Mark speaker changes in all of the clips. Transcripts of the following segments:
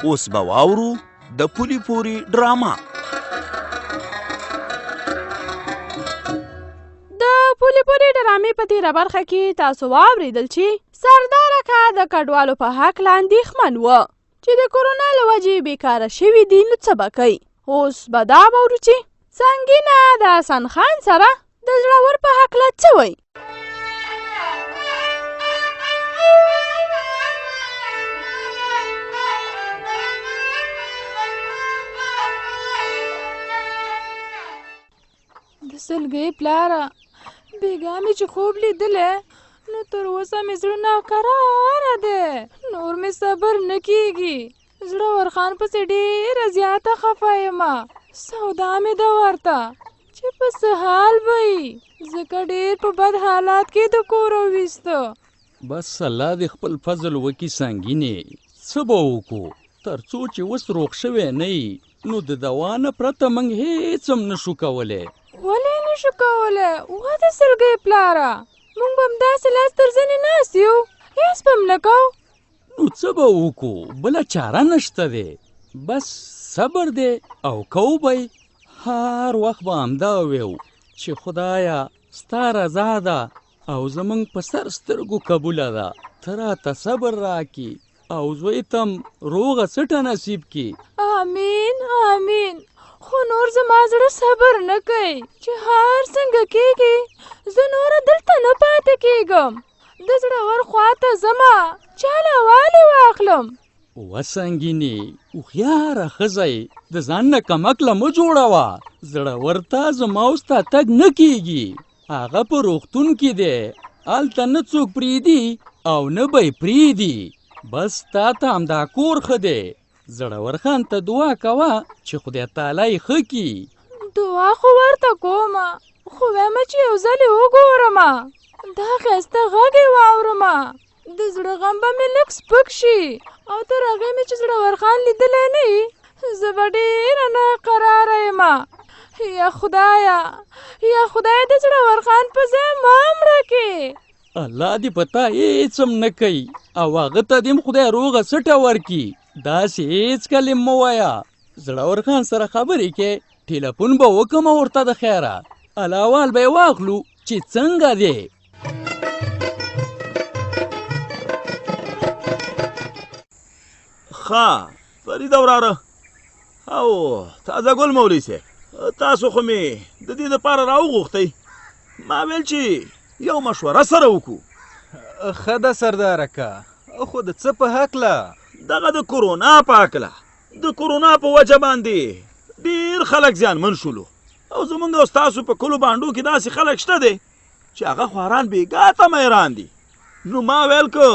Speaker 1: اوس به واورو د پولي پوري ډراما.
Speaker 2: د پولي پوري ډرامې په تېره برخه کې تاسو واورېدل چې سردار اکا د کډوالو په هکله اندېښمن و چې د کرونا له وجې بېکاره شوي دي، نو څه به کوي. اوس به دا واورو چې سنګینه د حسن خان سره د زړور په هکله څه وایي. د سلګۍ پلاره بېګا مې چې خوب لیدلی نو تر اوسه مې زړه ناقراره دی، نور مې صبر نه کېږي. زړور خان پسې ډېره زیاته خفه یمه. سودا مې ده ورته چې په څه حال به یي، ځکه ډېر په بد حالات کې د کوره ویسته.
Speaker 3: بس الله دې خپل فضل وکړي سنګینې، څه به وکړو تر څو چې اوس روغ شوی نه یي، نو د دوا نه پرته موږ هېڅ هم نشو کولی.
Speaker 2: ولې نشو کولی؟ واده سلګۍ پلاره، موږ به همداسې لاس تر زنې ناست یو، هېڅ به هم نه کوو.
Speaker 3: نو څه به وکړو، بله چاره نشته دی. بس صبر دی او کوو به یې. هر وخت به همدا ویو چې خدایه ستا رضا ده او زموږ په سر سترګو قبوله ده، ته راته صبر راکړي او زوی ته هم روغه څټه نصیب کړي.
Speaker 2: آمین آمین. خو نور زما زړه صبر نه کوي چې هر څنګه کېږي زه نوره دلته نه پاتې کېږم. د زړور خواته ځمه چاله والې واخلم.
Speaker 3: وسنګینې هوښیاره ښځه یې، د ځان نه کمکله مه جوړوه. زړور ته زما اوس ته تګ نه کېږي. هغه په روغتون کې دی، هلته نه څوک پرېږدي او نه به یې پرېږدي. بس تا ته همدا کور ښه دی. زړور خان ته دعا کوه چې خدای تعالی یې ښه کړي.
Speaker 2: دعا خو ورته کومه، خو وایم چې یو ځل یې وګورمه، دا ښایسته غږ یې واورمه، د زړه غم به مې لږ سپک شي. او تر هغې مې چې زړور خان لیدلی نه وي زه به ډېره ناقراره یمه. یا خدایه یا خدای د زړور خان په ځای ما مړه کړې.
Speaker 3: الله دې په تا هېڅ هم نه کوي او هغه ته دې هم خدای روغه څټه ورکړي. داسې هېڅ کلې مه وایه. زړور خان سره خبرې کې ټیلیفون به وکړم ورته د خیره، الاوال به یې واخلو چې څنګه دی.
Speaker 1: ښه فرید وراره او تازه ګل مولوي صاحب، تاسو خو مې د دې دپاره راوغوښتی، ما ویل چې یو مشوره سره وکړو.
Speaker 4: ښه ده سردار اکا، خو د څه په هکله؟
Speaker 1: دغه د کرونا په هکله. د کرونا په وجه باندې ډېر خلک زیانمن شولو او زمونږ او ستاسو په کلو بانډو کې داسې خلک شته دی چې هغه خواران بېګا ته میران دي. نو ما ویل که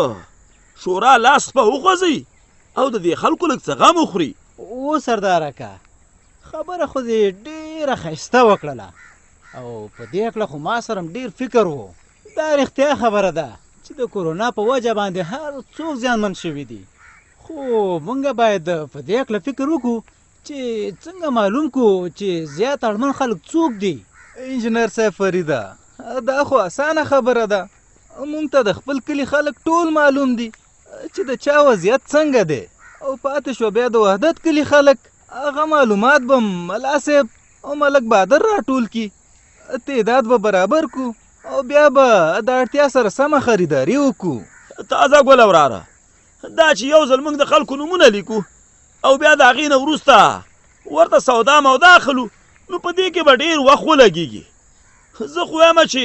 Speaker 1: شورا لاس په وخوځئ او د دې خلکو لږ څه غم وخوري.
Speaker 5: او سردار اکا خبره خو دې ډېره ښایسته وکړله او په دې هکله خو ما سره هم ډېر فکر و. دا رښتیا خبره ده چې د کرونا په وجه باندې هر څوک زیانمن شوي دي، خو موږ باید په دې هکله فکر وکړو چې څنګه معلوم کړو چې زیات اړمن خلک څوک دي.
Speaker 4: انجینر صاحب فریده، دا خو اسانه خبره ده. موږ ته د خپل کلي خلک ټول معلوم دي چې د چا وضعیت څنګه دی، او پاتې شو بیا د وحدت کلي خلک. هغه معلومات به ملا صاحب او ملک بهادر راټول کړي، تعداد به برابر کړو او بیا به د اړتیا سره سمه خریداري وکړو.
Speaker 1: تازه ګل وراره، دا چې یو ځل موږ د خلکو نومونه لیکو او بیا د هغې نه وروسته ورته سودا مودا اخلو، نو په دې کې به ډېر وخت ولګېږي. زه خو وایم چې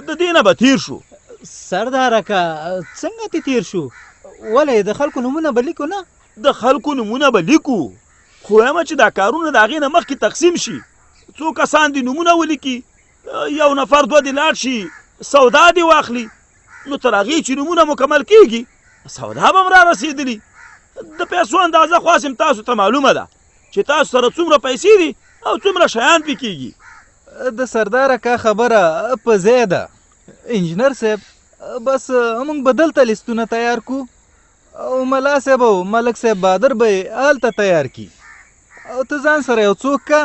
Speaker 1: د دې نه به تېر شو.
Speaker 5: سردار اکا څنګه تی تیر شو؟ ولې د خلکو نومونه به لیکو؟ نه
Speaker 1: د خلکو نومونه به لیکو، خو وایم چې دا کارونه د هغې نه مخکې تقسیم شي. څو کسان دې نومونه ولیکي، یو نفر دوه دې لاړ شي سودا دې واخلي، نو تر هغې چې نومونه مکمل کېږي سودا به هم را رسېدلي. د پیسو اندازه خو هسې تاسو ته معلومه ده چې تاسو سره څومره پیسې دي او څومره شیان پې کېږي.
Speaker 4: د سردار اکا خبره په ځای ده. انجینر صاحب بس موږ به دلته لیستونه تیار کړو او ملا صاحب او ملک صاحب بهادر به یې هلته تیار کړي، او ته ځان سره یو څوک که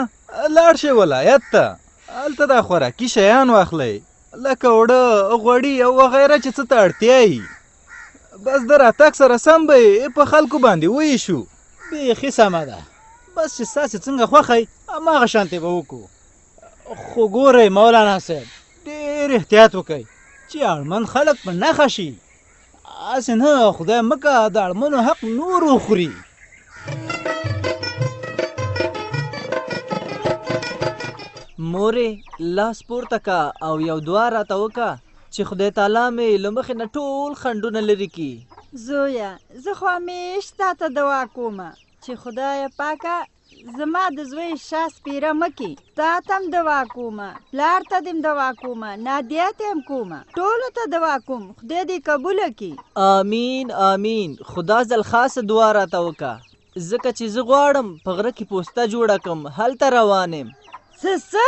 Speaker 4: لاړ شئ ولایت ته، هلته دا خوراکي شیان واخلئ لکه اوړه، غوړي او وغیره چې څه ته اړتیا یي. بس د راتګ سره سم به یې په خلکو باندې وایشو.
Speaker 5: بیخي سمه ده، بس چې ستاسې څنګه خوښی هماغه شانتې به وکړو. خو ګورئ مولانا صاحب، ډېر احتیاط وکئ چې اړمن خلک په نښه شي. هسې نه خدای مکه د اړمنو حق نور وخوري.
Speaker 6: مورې لاس پورته کا او یو دعا راته وکړه چې خدای تعالی مې له مخې نه ټول خنډونه لرې کړي.
Speaker 7: زویه زه خو همیش تا ته دعا کومه چې خدای پاکه زما د زوی شا سپیره مکي. تا ته هم دعا کومه، پلار ته دې هم دعا کومه، نادیه ته هم کومه، ټولو ته دعا کوم خدای دې قبوله کړي.
Speaker 6: آمین آمین. خدا ځل خاصه دعا راته وکړه ځکه چې زه غواړم په غره کې پوسته جوړه کړم، هلته روان یم.
Speaker 7: څه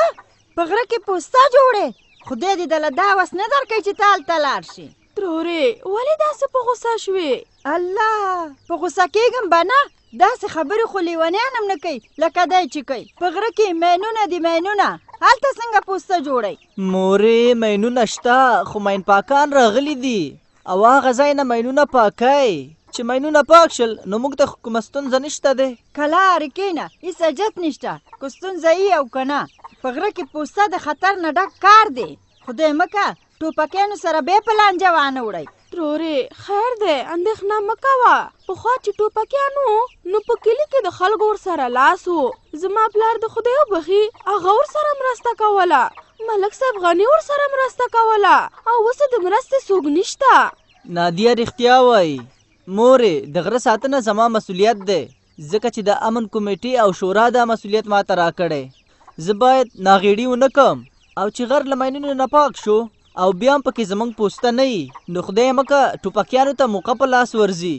Speaker 7: په غره کې پوسته جوړې؟ خدای دې دله دا وس نه درکوي چې تا هلته لاړ شي.
Speaker 2: ترورې ولې داسې په غوسه شوې؟
Speaker 7: الله، په غوسه کېږم به نه، داسې خبرې خو لیونیان هم نه کوي لکه دی چې کوي. په غره کې مینونه دي مینونه، هلته څنګه پوسته جوړئ؟
Speaker 6: مورې مینونه شته خو مین پاکان راغلي دي او هغه ځای نه مینونه پاکئ. چې مینونه پاک شل نو موږ ته خو کومه ستونزه نشته دی.
Speaker 7: کلارې کېنه، هېڅ حاجت نشته، که ستونزه یي او که نه. په غره کې پوسته د خطر نه ډک کار دی. خدای مکه ټوپکیانو سره بیا په لانجه وانه وړئ.
Speaker 2: ترورې خیر دی، اندېښنه مه کوه. پخوا چې ټوپکیانو نو په کلي کې د خلکو ورسره لاس و. زما پلار د خدای وبخي هغه ورسره مرسته کوله، ملک صاحب غني ورسره مرسته کوله، او اوس د مرستې څوک نشته.
Speaker 6: نادیه رښتیا وایي مورې، د غره ساتنه زما مسؤلیت دی ځکه چې د امن کمیټې او شورا دا مسؤلیت ما ته راکړی. زه باید ناغېړي ونه کړم او چې غر له ماینونو نه پاک شو او بیا هم پکې زموږ پوسته نه وي نو خدای مکه ټوپکیانو ته موقع په لاس ورځي.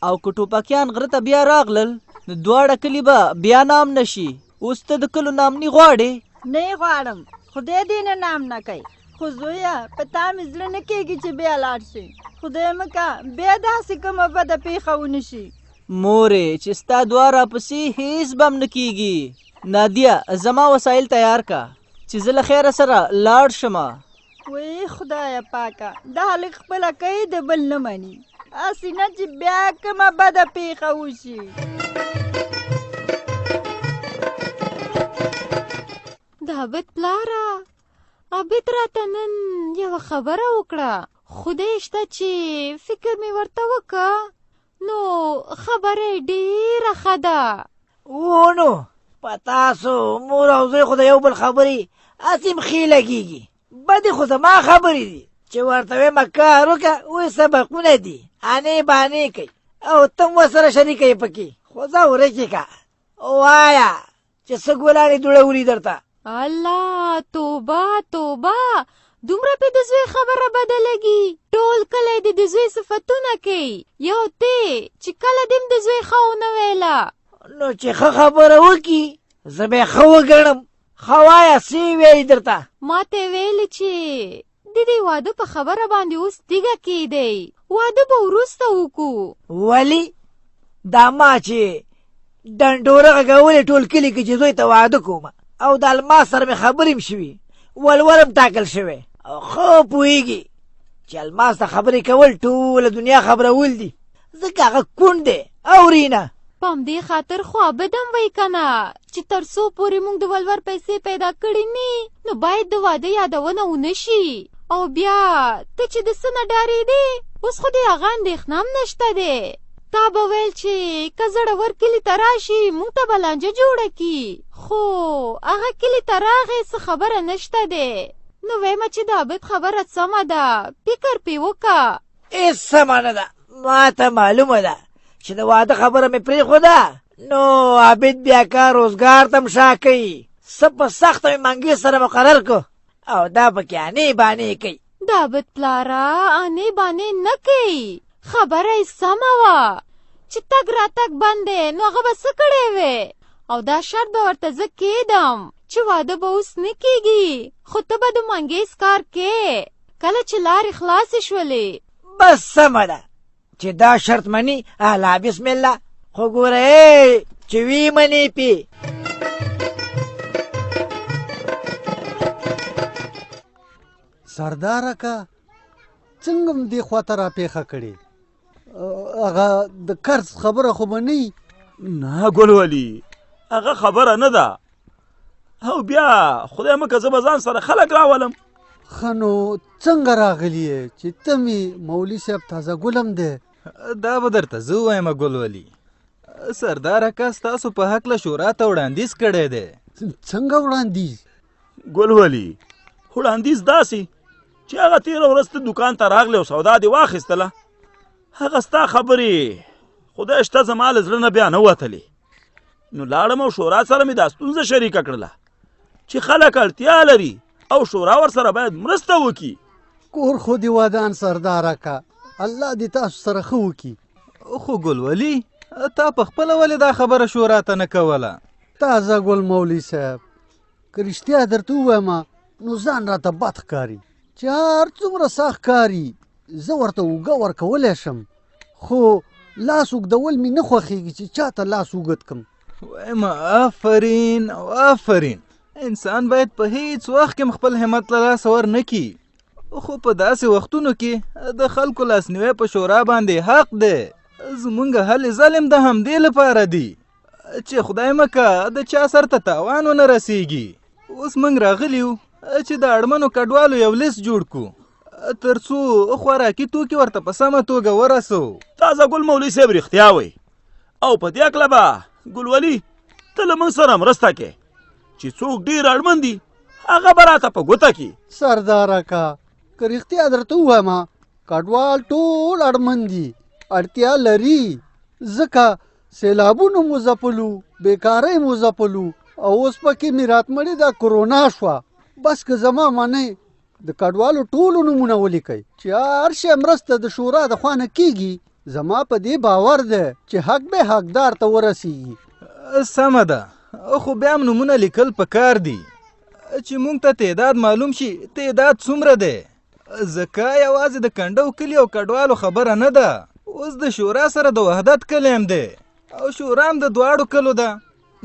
Speaker 6: او که ټوپکیان غره ته بیا راغلل نو دواړه کلي به بیا نام نشي. اوس ته د کلو نامني غواړې؟
Speaker 7: نه یې غواړم، خدای دې نه نام نه کوي. خو زویه په تا مې زړه نه کېږي چې بیا لاړ شي. خدای مکه بیا داسې کومه بده پیښه ونه شي.
Speaker 6: مورې چې ستا دعا راپسې هېڅ به هم نه کېږي. نادیه زما وسایل تیار کا چې زه له خیره سره لاړ شمه.
Speaker 7: وی خدای پاکه دا هلک خپله کوي د بل نه مني، هسې نه چې بیا کومه بده پیښه وشي.
Speaker 2: د عابد پلاره، عابد راته نن یوه خبره وکړه. خدای شته چې فکر مې ورته وکړه نو خبره یې ډېره ښه ده.
Speaker 8: نو په تاسو مور او زوی خو د یو بل خبرې هسې ښې لګېږي. بدې خو زما خبرې دي چې ورته ویمه کار وکړه، اوس سبقونه دي انې بانې کوي او ته هم ورسره شریکه یې پکې. خو ځه ورکې که وایه چې څه ګلانې دوړولي درته.
Speaker 2: الله توبه توبه، دومره پې د زوی خبره بده لګي. ټول کلی دې د زوی صفتونه کوي، یو تی چې کله دې هم د زوی ښه ونه ویله.
Speaker 8: نو چې ښه خبره وکړي زه به یې ښه وګڼم. ښه وایه څه یې ویلي درته؟
Speaker 2: ما ته یې ویلې چې د دې واده په خبره باندې اوس تیږه کېدی، واده به وروسته وکړو.
Speaker 8: ولې؟ دا ما چې ډنډوره غږولې ټول کلي کې چې زوی ته واده کوم او د الماس سره مې خبرې هم شوي، ولورم ټاکل شوی او ښه پوهېږي چې الماس ته خبرې کول ټوله دنیا خبرول دي ځکه هغه کونډ دی اوري نه.
Speaker 2: په همدې خاطر خو عابد هم وایي که نه چې تر څو پورې موږ د ولور پیسې پیدا کړې نه نو باید د واده یادونه ونه شي. او بیا ته چې د څه نه ډارېدې اوس خو دې هغه اندېښنه هم نشته دی. تا به ویل چې که زړور کلي ته راشي موږ ته به لانجه جوړه کړي، خو هغه کلي ته راغې څه خبره نشته دی. نو ویمه چې د عابد خبره سمه ده، فکر پې وکړه.
Speaker 8: هېڅ سمه نه ده، ما ته معلومه ده چې د واده خبره مې پرېښوده نو عابد بیا کار روزګار ته هم شا کوي. څه په سخته مې منګې سره مقرر کړو او دا پکې انې بانې کوي.
Speaker 2: د عابد پلاره انې بانې نه کوي، خبره یې سمه وه چې تګ راتګ بند دی نو هغه به څه کړی وې. او دا شرط به ورته زه کېدم چې واده به اوس نه کېږي خو ته به د منګیس کار کې کله چې لارې خلاصې شولې.
Speaker 8: بس سمه ده چې دا شرط مني اهلا بسم الله. خو ګوره چې وی منې پې
Speaker 9: سرداره که څنګه م دې خواته را پیښه کړې؟ هغه د قرض خبره خو به نه
Speaker 1: نه ګلولي هغه خبره نه ده او بیا خدای مکه زه به ځان سره خلک راولم.
Speaker 9: ښه نو څنګه راغلی یې چې ته مې مولوي صاحب تازه ګلم دی؟
Speaker 4: دا به درته زه ووایم ګلولي، سردار اکا ستاسو په هکله شورا ته وړاندیز کړی دی.
Speaker 9: څنګه وړاندیز؟
Speaker 1: ګلولي وړاندیز داسې چې هغه تېره ورځ ته دوکان ته راغلی او سودا دې واخیستله، هغه ستا خبرې خدای شته زما له زړه نه بیا نه وتلې. نو لاړم او شورا سره مې دا ستونزه شریکه کړله چې خلک اړتیا لري او شورا ورسره باید مرسته وکړي.
Speaker 9: کور خو دې ودان سردار اکا، الله دې تاسو سره ښه وکړي.
Speaker 4: خو ګلولي تا په خپله ولې دا خبره شورا ته نه کوله؟
Speaker 9: تازه ګل مولوي صاحب که رښتیا درته ووایم نو ځان راته بد ښکاري چې هر څومره سخت ښکاري زه ورته اوږه ورکولی شم، خو لاس اوږدول مې نه خوښېږي چې چاته لاس اوږد کړم.
Speaker 4: وایم آفرین او آفرین، انسان باید په هیڅ وخت کې خپل همت له لاسه ور نه کړي، خو په داسې وختونو کې د خلکو لاسنیوی په شورا باندې حق دی. زمونږ هلې ظلم د همدې لپاره دی چې خدای مکه د چا سر ته تاوان ونه رسیږي. اوس موږ راغلي یو چې د اړمنو کډوالو یو لیست جوړ کړو تر څو خوراکي توکي ورته په سمه توګه ورسو.
Speaker 1: تازه ګل مولوي صاحب رښتیا وایي او په دې هکله به ګلولي ته له موږ سره مرسته کې چې څوک ډېر اړمن دي هغه به راته په ګوته کړي.
Speaker 9: سردار اکا که رښتیا درته ووایم کډوال ټول اړمن دي، اړتیا لري، ځکه سیلابونو مو ځپلو، بیکارۍ مو ځپلو او اوس پکې میرات مړې دا کرونا شوه. بس که زما منئ د کډوالو ټولو نومونه ولیکئ چې هر شی مرسته د شورا د خوا نه کېږي. زما په دې باور دی چې حق به حقدار ته ورسیږي.
Speaker 4: سمه ده، خو بیا هم نومونه لیکل پکار دي چې موږ ته تعداد معلوم شي تعداد څومره دی، ځکه یوازې د کنډو کلي او کډوالو خبره نه ده، اوس د شورا سره د وحدت کلی هم دی او شورا هم د دواړو کلو ده،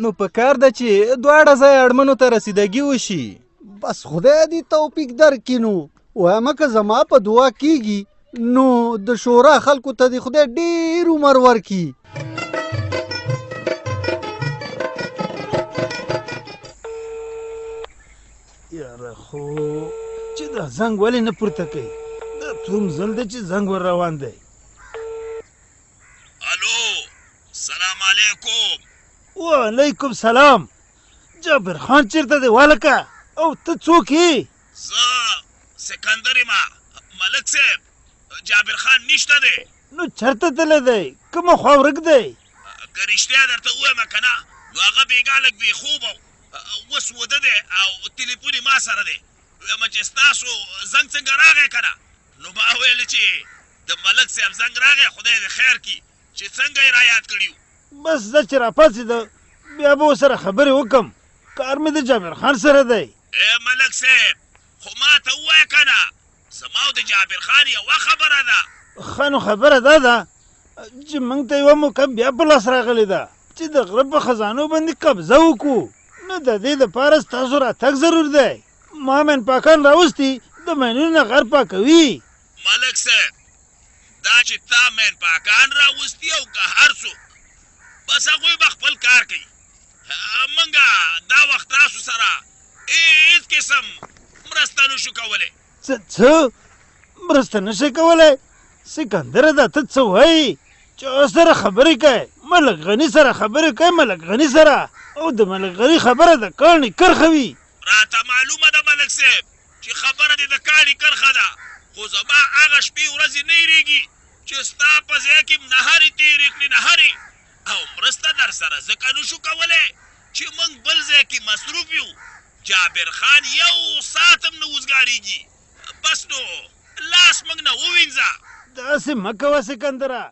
Speaker 4: نو پکار ده چې دواړه ځای اړمنو ته رسیدګي وشي.
Speaker 9: بس خدای دې توفیق درکړي. نو وایم که زما په دعا کېږي نو د شورا خلکو ته دې خدای ډېر عمر ورکړي.
Speaker 1: یاره خو چې دا زنګ ولې نه پورته کوي؟ دا توم زل دی چې زنګ ور روان دی. الو سلام علیکم. وعلیکم سلام. جابر خان چیرته دی والکه او ته څوک یې؟ زه سکندر یم ملک صاحب. جابر خان نشته دی. نو چېرته تللی دی؟ کومه خوا ورک دی؟ که رښتیا درته ووایم که نه نو هغه بېګا لږ بې خوبه اوس وده دی او تلیفون یې ما سره دی. وایم چې ستاسو زنګ څنګه راغی که نه؟ نو ما ویل چې د ملک صاحب زنګ راغی خدای دې خیر کړي چې څنګه یې رایاد کړي وو. بس زه چې راپاڅېده بیا به ورسره خبرې وکړم، کار مې د جابر خان سره دی. ای ملک صاحب خو ما ته ووایه که نه زما او د جابر خان یوه خبره ده. ښه نو خبره دا ده چې موږ ته یوه موقع بیا په لاس راغلې ده چې د غره په خزانو باندې قبضه وکړو، نو د دې دپاره ستاسو راتګ ضرور دی. ما مین پاکان راوستي د مینونو نه غر پاکوي. ملک صاحب دا چې تا مین پاکان راوستي او که هر څوک بس هغوی به خپل کار کوي. موږ دا وخت تاسو سره هېڅ قسم مرسته نشو کولی. څه مرسته نشئ کولی؟ سکندره دا ته څه وایي چې اوس سره خبرې کوې؟ ملک غني سره خبرې کوې، ملک غني سره، او د ملک غني خبره د کاڼي کرښه وي. راته معلومه ده ملک صاحب چې خبره دې د کاڼي کرښه ده، خو زما هغه شپې ورځې نه هېرېږي چې ستا په ځای کې نهارې تېرې کړي، نهارې، او مرسته در سره ځکه نشو کولی چې موږ بل ځای کې مصروف یو. جابر خان یو ساعت هم نه وزګارېږي. بس نو لاس موږ نه ووینځه. داسې مه کوه سکندره.